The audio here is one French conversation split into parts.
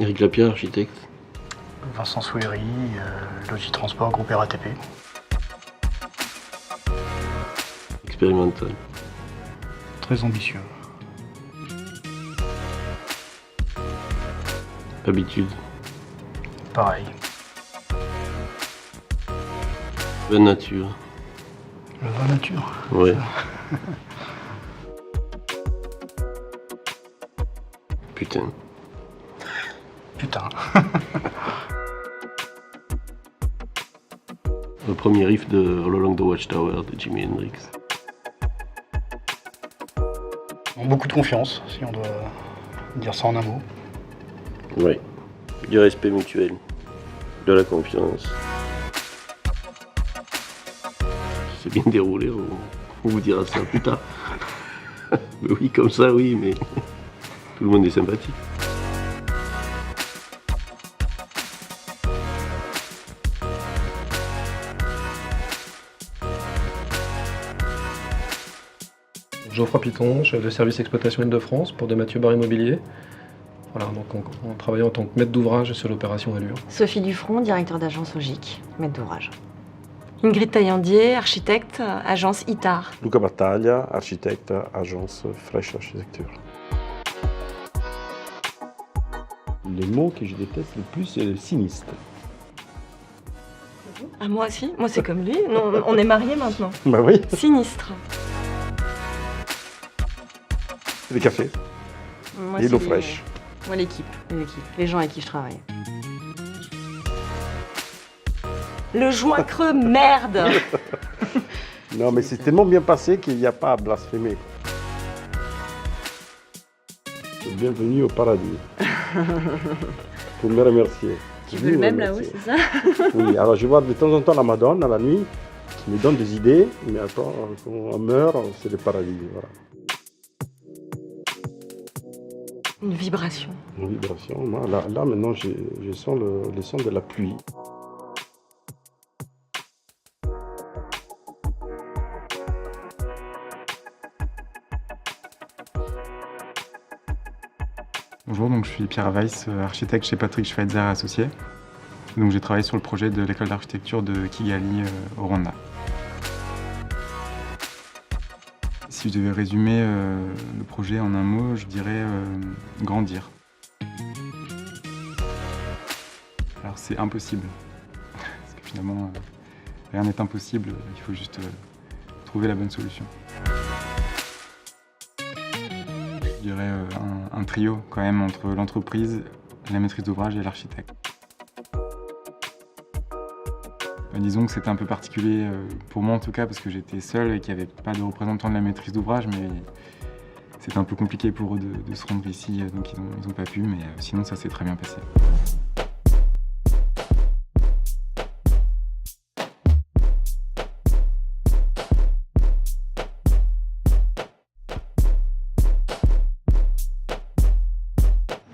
Éric Lapierre, architecte. Vincent Souéry, Logis Transport, groupe RATP. Expérimental. Très ambitieux. Habitude. Pareil. Bonne nature. Le vin nature. Ouais. Putain. Putain. Le premier riff de All Along the Watchtower de Jimi Hendrix. Beaucoup de confiance, si on doit dire ça en un mot. Ouais. Du respect mutuel. De la confiance. C'est bien déroulé, on vous dira ça plus tard. Mais oui, comme ça, oui, mais tout le monde est sympathique. Geoffroy Piton, chef de service exploitation Île-de-France pour de Mathieu Barre Immobilier. Voilà, donc on travaille en tant que maître d'ouvrage sur l'opération Allure. Sophie Dufront, directeur d'agence au GIC, maître d'ouvrage. Ingrid Taillandier, architecte, agence ITAR. Luca Battaglia, architecte, agence Fresh Architecture. Le mot que je déteste le plus, c'est le sinistre. Ah, moi aussi, moi c'est comme lui, non, on est mariés maintenant. Bah oui, Sinistre. les cafés Moi, et c'est l'eau fraîche. Moi, l'équipe, les gens avec qui je travaille. Le joint creux, merde. Non, mais c'est tellement bien passé qu'il n'y a pas à blasphémer. Bienvenue au paradis. Pour me remercier. Tu veux le même là-haut, c'est ça? Oui, alors je vois de temps en temps la Madone à la nuit qui me donne des idées, mais après, quand on meurt, c'est le paradis. Voilà. Une vibration. Une vibration. Moi, là maintenant, je sens le son de la pluie. Bonjour, donc je suis Pierre Weiss, architecte chez Patrick Schweitzer Associés. Donc j'ai travaillé sur le projet de l'école d'architecture de Kigali au Rwanda. Si je devais résumer le projet en un mot, je dirais grandir. Alors c'est impossible, parce que finalement rien n'est impossible, il faut juste trouver la bonne solution. Je dirais un trio quand même entre l'entreprise, la maîtrise d'ouvrage et l'architecte. Disons que c'était un peu particulier pour moi en tout cas parce que j'étais seul et qu'il n'y avait pas de représentant de la maîtrise d'ouvrage, mais c'était un peu compliqué pour eux de se rendre ici, donc ils ont pas pu, mais sinon ça s'est très bien passé.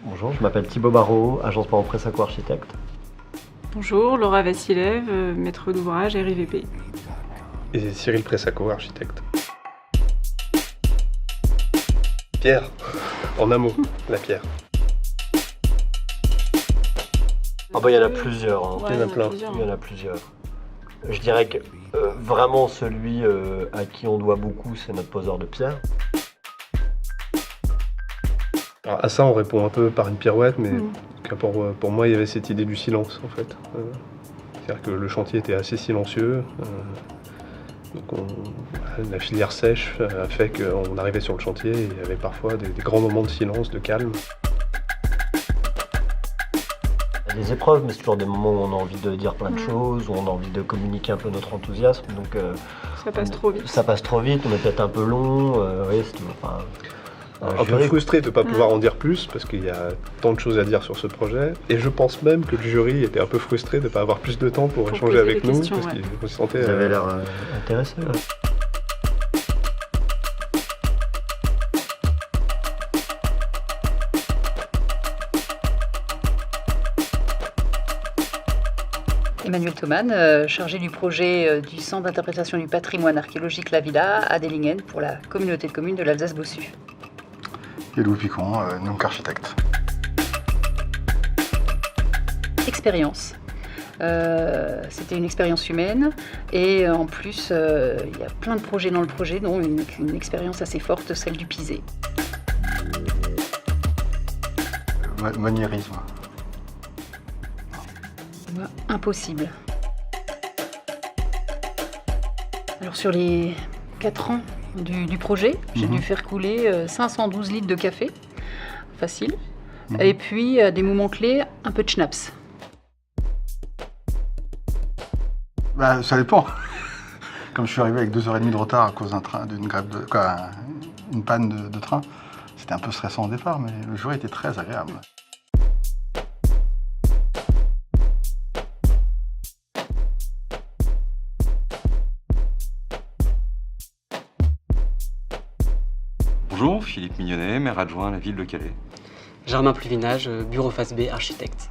Bonjour, je m'appelle Thibaut Barrault, agence Paro Pressaco architecte. Bonjour, Laura Vassilev, maître d'ouvrage RIVP. Et Cyril Pressaco, architecte. Pierre, en un mot, la pierre. Ah bah il y en a plusieurs. Hein. Il y en a plein. Il y en a plusieurs. Je dirais que vraiment celui à qui on doit beaucoup, c'est notre poseur de pierre. Alors, à ça, on répond un peu par une pirouette, mais pour moi, il y avait cette idée du silence, en fait. C'est-à-dire que le chantier était assez silencieux. Donc la filière sèche a fait qu'on arrivait sur le chantier et il y avait parfois des grands moments de silence, de calme. Il y a des épreuves, mais c'est toujours des moments où on a envie de dire plein de choses, où on a envie de communiquer un peu notre enthousiasme. Donc Ça passe trop vite. Ça passe trop vite, on est peut-être un peu long. Oui, c'est toujours, un peu frustré de ne pas pouvoir en dire plus parce qu'il y a tant de choses à dire sur ce projet. Et je pense même que le jury était un peu frustré de ne pas avoir plus de temps pour échanger avec nous parce qu'il se sentait. Vous avez l'air intéressé. Ouais. Emmanuel Thoman, chargé du projet du Centre d'interprétation du patrimoine archéologique La Villa à Dellingen pour la communauté de communes de l'Alsace-Bossu. Et Louis Picon, donc architecte. expérience. C'était une expérience humaine et en plus il y a plein de projets dans le projet, dont une expérience assez forte, celle du Pisé. Maniérisme. Impossible. Alors sur les 4 ans du projet, j'ai dû faire couler 512 litres de café, facile, et puis à des moments clés, un peu de schnapps. Bah, ça dépend. Comme je suis arrivé avec 2h30 de retard à cause d'une grève une panne de train, c'était un peu stressant au départ, mais le jour était très agréable. Bonjour, Philippe Mignonnet, maire adjoint à la ville de Calais. Germain Pluvinage, bureau face B, architecte.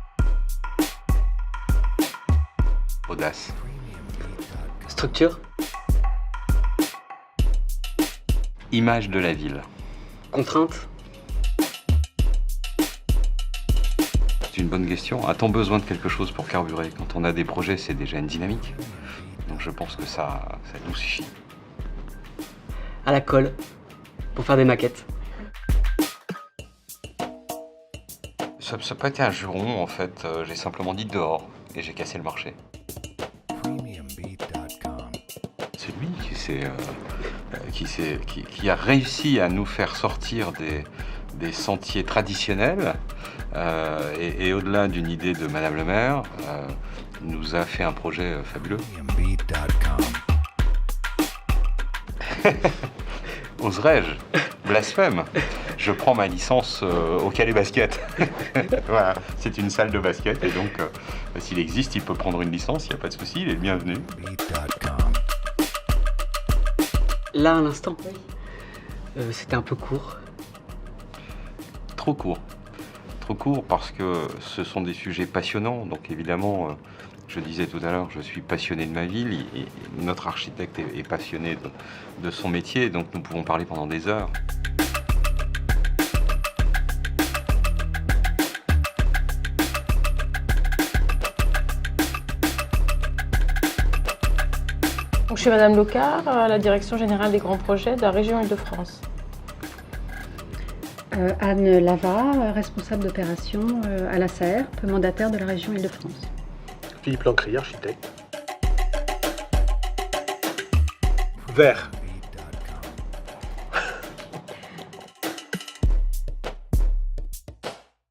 Audace. Structure. Image de la ville. Contrainte. C'est une bonne question. A-t-on besoin de quelque chose pour carburer? Quand on a des projets, c'est déjà une dynamique. Donc je pense que ça nous suffit. À la colle. Pour faire des maquettes. Ça n'a pas été un juron en fait, j'ai simplement dit dehors et j'ai cassé le marché. C'est lui qui a réussi à nous faire sortir des sentiers traditionnels et au-delà d'une idée de Madame le maire, nous a fait un projet fabuleux. Oserais-je? Blasphème. Je prends ma licence au Calais Basket. Voilà, c'est une salle de basket et donc s'il existe, il peut prendre une licence, il n'y a pas de souci, il est le bienvenu. Là, à l'instant, c'était un peu court. Trop court. Trop court parce que ce sont des sujets passionnants, donc évidemment... Je disais tout à l'heure, je suis passionné de ma ville et notre architecte est passionné de son métier, donc nous pouvons parler pendant des heures. Donc, je suis Madame Locard, à la Direction Générale des Grands Projets de la région Île-de-France. Anne Lava, responsable d'opération à la SAERP, mandataire de la région Île-de-France. Philippe Lancry, architecte. Vert.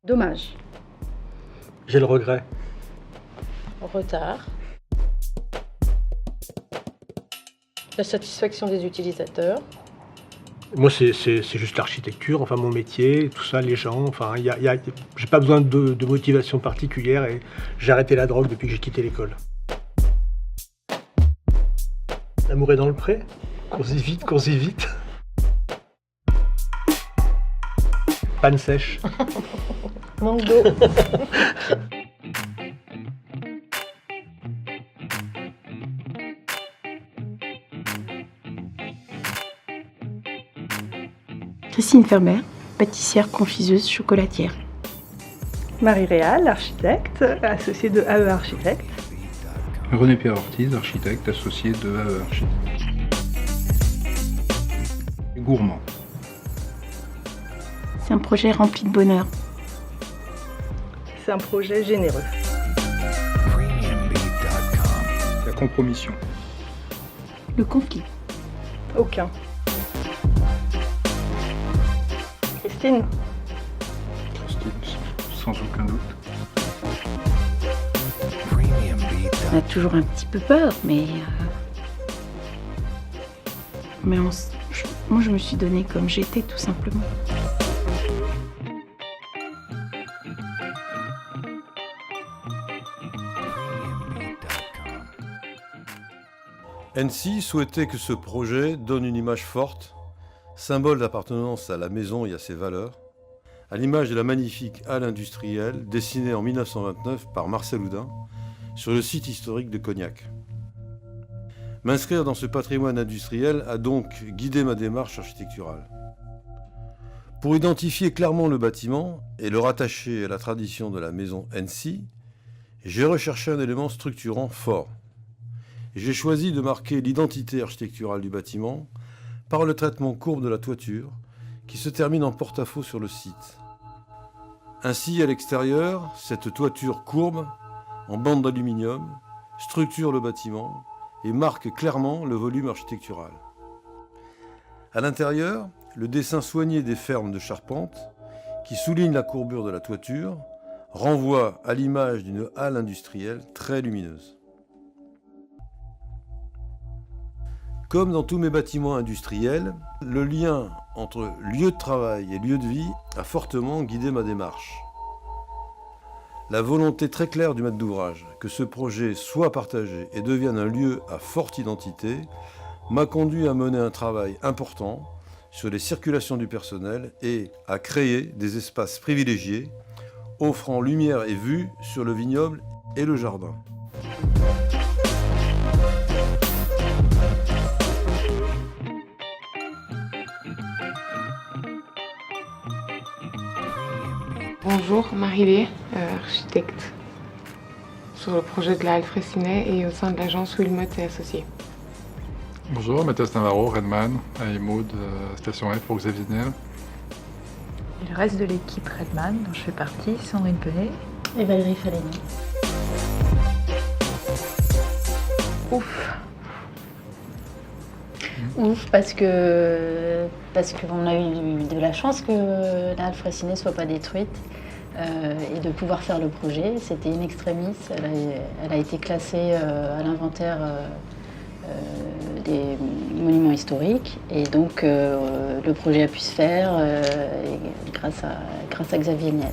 Dommage. J'ai le regret. Retard. La satisfaction des utilisateurs. Moi, c'est juste l'architecture, enfin mon métier, tout ça, les gens. Enfin, j'ai pas besoin de motivation particulière et j'ai arrêté la drogue depuis que j'ai quitté l'école. L'amour est dans le pré. Qu'on se vite, qu'on se vite. Panne sèche. Manque d'eau. Christine Fermer, pâtissière, confiseuse, chocolatière. Marie Réal, architecte, associée de AE Architecte. René-Pierre Ortiz, architecte, associé de AE Architecte. Gourmand. C'est un projet rempli de bonheur. C'est un projet généreux. La compromission. Le conflit. Aucun. Christine. Sans aucun doute. On a toujours un petit peu peur, mais moi je me suis donnée comme j'étais, tout simplement. Annecy souhaitait que ce projet donne une image forte, symbole d'appartenance à la maison et à ses valeurs, à l'image de la magnifique halle industrielle dessinée en 1929 par Marcel Houdin sur le site historique de Cognac. M'inscrire dans ce patrimoine industriel a donc guidé ma démarche architecturale. Pour identifier clairement le bâtiment et le rattacher à la tradition de la maison Annecy, J'ai recherché un élément structurant fort. J'ai choisi de marquer l'identité architecturale du bâtiment par le traitement courbe de la toiture qui se termine en porte-à-faux sur le site. Ainsi, à l'extérieur, cette toiture courbe, en bande d'aluminium, structure le bâtiment et marque clairement le volume architectural. À l'intérieur, le dessin soigné des fermes de charpente, qui souligne la courbure de la toiture, renvoie à l'image d'une halle industrielle très lumineuse. Comme dans tous mes bâtiments industriels, le lien entre lieu de travail et lieu de vie a fortement guidé ma démarche. La volonté très claire du maître d'ouvrage que ce projet soit partagé et devienne un lieu à forte identité m'a conduit à mener un travail important sur les circulations du personnel et à créer des espaces privilégiés offrant lumière et vue sur le vignoble et le jardin. Bonjour, Marie-Lé, architecte sur le projet de la halle Fraissinet et au sein de l'agence Wilmot et Associés. Bonjour, Mathias Navarro, Redman, à Emoud, Station F pour Xavier Niel. Et le reste de l'équipe Redman, dont je fais partie, Sandrine Penet et Valérie Faleni. Ouf. Ouf, parce qu'on a eu de la chance que la halle Fraissinet ne soit pas détruite et de pouvoir faire le projet. C'était in extremis, elle a été classée à l'inventaire des monuments historiques et donc le projet a pu se faire grâce à Xavier Niel.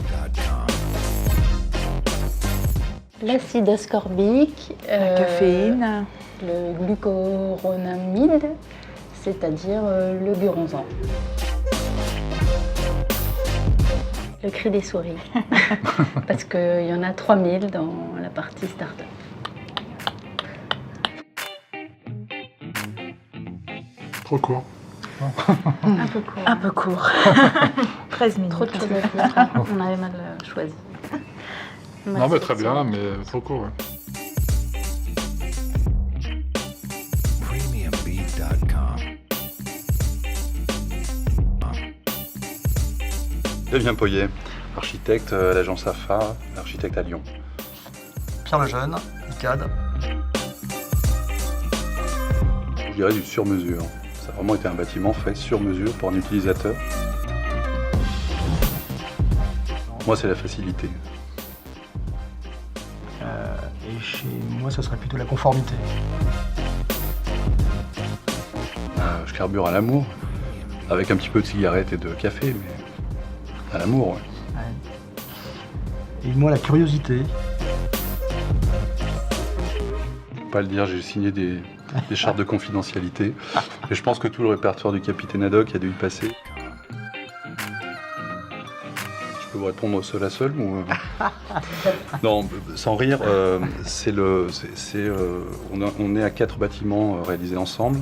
L'acide ascorbique, la caféine, le glucuronamide, c'est-à-dire le guronzan. Le cri des souris, parce qu'il y en a 3000 dans la partie start-up. Trop court. Un peu court. Un peu court. 13 minutes. Trop de choses à dire, on avait mal choisi. Non, mais très bien, mais trop court. Ouais. Flavien Poyet, architecte à l'agence AFA, architecte à Lyon. Pierre Lejeune, ICAD. Je dirais du sur-mesure. Ça a vraiment été un bâtiment fait sur mesure pour un utilisateur. Moi, c'est la facilité. Et chez moi, ce serait plutôt la conformité. Je carbure à l'amour, avec un petit peu de cigarette et de café, mais à l'amour, ouais. Et moi, la curiosité. Faut pas le dire, j'ai signé des chartes de confidentialité. Et je pense que tout le répertoire du capitaine Haddock a dû y passer. Je peux vous répondre seul à seul ou... Non, sans rire, on est à 4 bâtiments réalisés ensemble.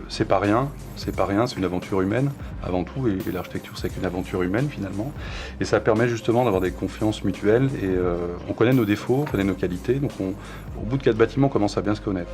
C'est pas rien, c'est une aventure humaine avant tout, et l'architecture c'est qu'une aventure humaine finalement. Et ça permet justement d'avoir des confiances mutuelles, et on connaît nos défauts, on connaît nos qualités, donc au bout de 4 bâtiments on commence à bien se connaître.